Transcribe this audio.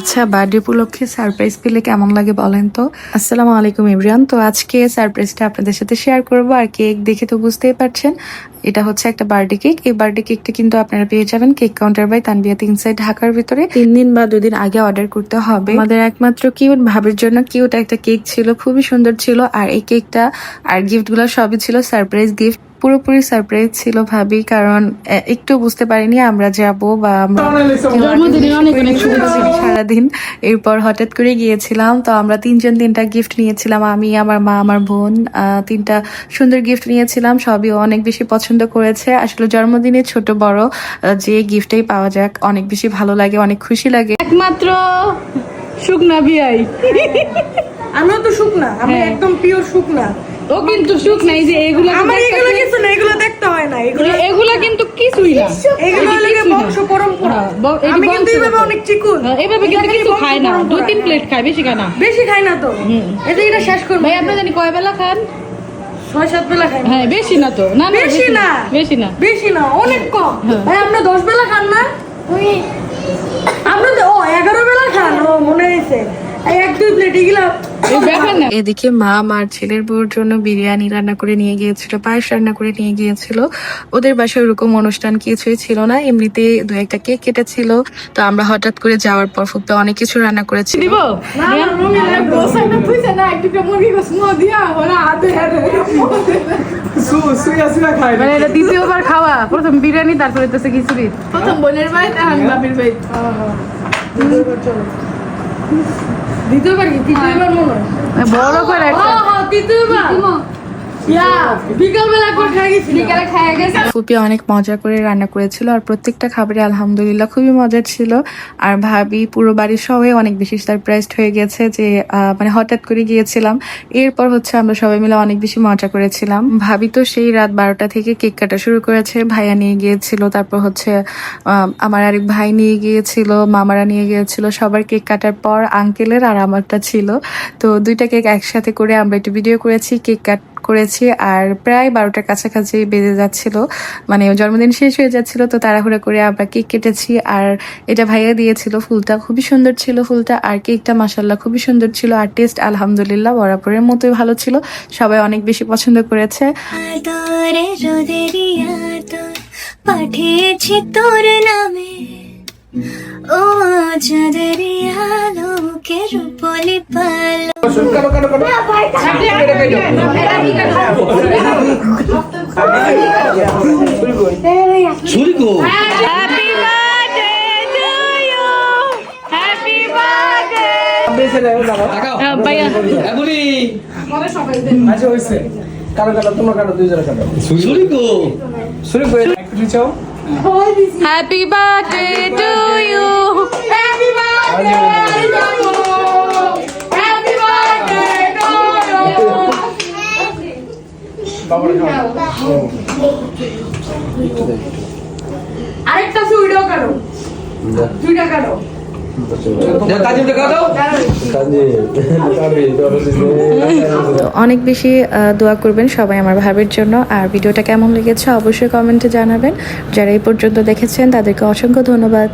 আচ্ছা, বার্থডে উপলক্ষে সারপ্রাইজ পেলে কেমন লাগে বলেন তো। আসসালামু আলাইকুম এভরিওয়ান। তো আজকে সারপ্রাইজটা আপনাদের সাথে শেয়ার করব। আর কেক দেখে তো বুঝতেই পারছেন এটা হচ্ছে একটা বার্থডে কেক। এই বার্থডে কেকটা কিন্তু আপনারা পেয়ে যাবেন কেক কাউন্টার বাই তানবিয়া 3 সাইড ঢাকার ভিতরে। 3 দিন বা 2 দিন আগে অর্ডার করতে হবে। আমাদের একমাত্র কিউট ভাবের জন্য কিউট একটা কেক ছিল, খুবই সুন্দর ছিল। আর এই কেকটা আর গিফট গুলো সবই ছিল সারপ্রাইজ গিফট। পুরোপুরি সারপ্রাইজ ছিল ভাবি, কারণ একটু বুঝতে পারিনি আমরা যাব বা আমরা সারাদিন। এরপর হঠাৎ করে গিয়েছিলাম, তো আমরা 3 জন 3টা গিফট নিয়েছিলাম। আমি, আমার মা, আমার বোন 3টা সুন্দর গিফট নিয়েছিলাম। সবই অনেক বেশি পছন্দ করেছে। আসলে জন্মদিনে ছোট বড় যে গিফটই পাওয়া যাক অনেক বেশি ভালো লাগে, অনেক খুশি লাগে। একমাত্র শুকনা বিয়াই, আমিও তো শুকনা, আমি একদম পিওর শুকনা। ও কিন্তু শুকনা। এই যে এগুলো আমার এগুলো কিছু না, এগুলো দেখতে হয় না। এগুলো কিন্তু কিছুই না, এগুলো লাগে বংশ পরম্পরা। আমি কিন্তু এইভাবে অনেক চিকুন, এইভাবে কিন্তু কিছু খায় না। 2-3 প্লেট খায়, বেশি খায় না। বেশি খাই না তো, এটা শেষ করব। ভাই আপনি জানি কয় বেলা খান? 6-7 বেলা খাই। হ্যাঁ, বেশি না তো। না না, বেশি না, বেশি না, অনেক কম। ভাই আপনি 10 বেলা খান না? আপনি তো 11 বেলা খান। ও মনে হইছে 1-2 প্লেট এগুলা। এদিকে মা মার ছেলের বউর জন্য বিরিয়ানি রান্না করে নিয়ে গিয়েছিল, পায়েস রান্না করে নিয়ে গিয়েছিল। ওদের বাসায় ওরকম অনুষ্ঠান কিছুই ছিল না, এমনিতে 2-1টা কেক কেটেছিল। তো আমরা হঠাৎ করে যাওয়ার পর ফুপে অনেক কিছু রান্না করেছিল। দ্বিতীয়বার খাওয়া, প্রথম বিরিয়ানি, তারপরে তো খিচুড়ি। প্রথম বোনের ভাই, এখন বাবির ভাই। দ্বিতীয়বার কি? তৃতীয়বার মনে হয় বড় করে একটা। তৃতীয়বার বিকালবেলা করে খাই গেছি, বিকালে খাই গেছে। ফুপি অনেক মজা করে রান্না করেছিল, আর প্রত্যেকটা খাবারে আলহামদুলিল্লাহ খুবই মজার ছিল। আর ভাবি পুরো বাড়ির সবাই অনেক বেশি সারপ্রাইজড হয়ে গেছে যে মানে হঠাৎ করে গিয়েছিলাম। এরপর হচ্ছে আমরা সবাই মিলে অনেক বেশি মজা করেছিলাম। ভাবি তো সেই রাত 12টা থেকে কেক কাটা শুরু করেছে। ভাইয়া নিয়ে গিয়েছিল, তারপর হচ্ছে আমার আরেক ভাই নিয়ে গিয়েছিল, মামারা নিয়ে গিয়েছিল। সবার কেক কাটার পর আঙ্কেলের আর আমারটা ছিল। তো 2টা কেক একসাথে করে আমরা একটু ভিডিও করেছি, কেক কাট করেছি। আর প্রায় 12টার কাছাকাছি বেজে যাচ্ছিল, মানে জন্মদিন শেষ হয়ে যাচ্ছিল। তো তাড়াহুড়া করে আমরা কেক কেটেছি। আর এটা ভাইয়া দিয়েছিল, ফুলটা খুবই সুন্দর ছিল ফুলটা। আর কেকটা মাশাআল্লাহ খুবই সুন্দর ছিল। আর টেস্ট আলহামদুলিল্লাহ বরাবরের মতোই ভালো ছিল, সবাই অনেক বেশি পছন্দ করেছে। পাঠিয়েছি তোর নামে ও চাঁদেরিয়া লোকে রূপলি পালো। Happy birthday to you, happy birthday, happy birthday to you. আরেকটা সুইডো কাটো, 2টা কাটো। অনেক বেশি দোয়া করবেন সবাই আমার ভাবের জন্য। আর ভিডিওটা কেমন লেগেছে অবশ্যই কমেন্টে জানাবেন। যারা এই পর্যন্ত দেখেছেন তাদেরকে অসংখ্য ধন্যবাদ।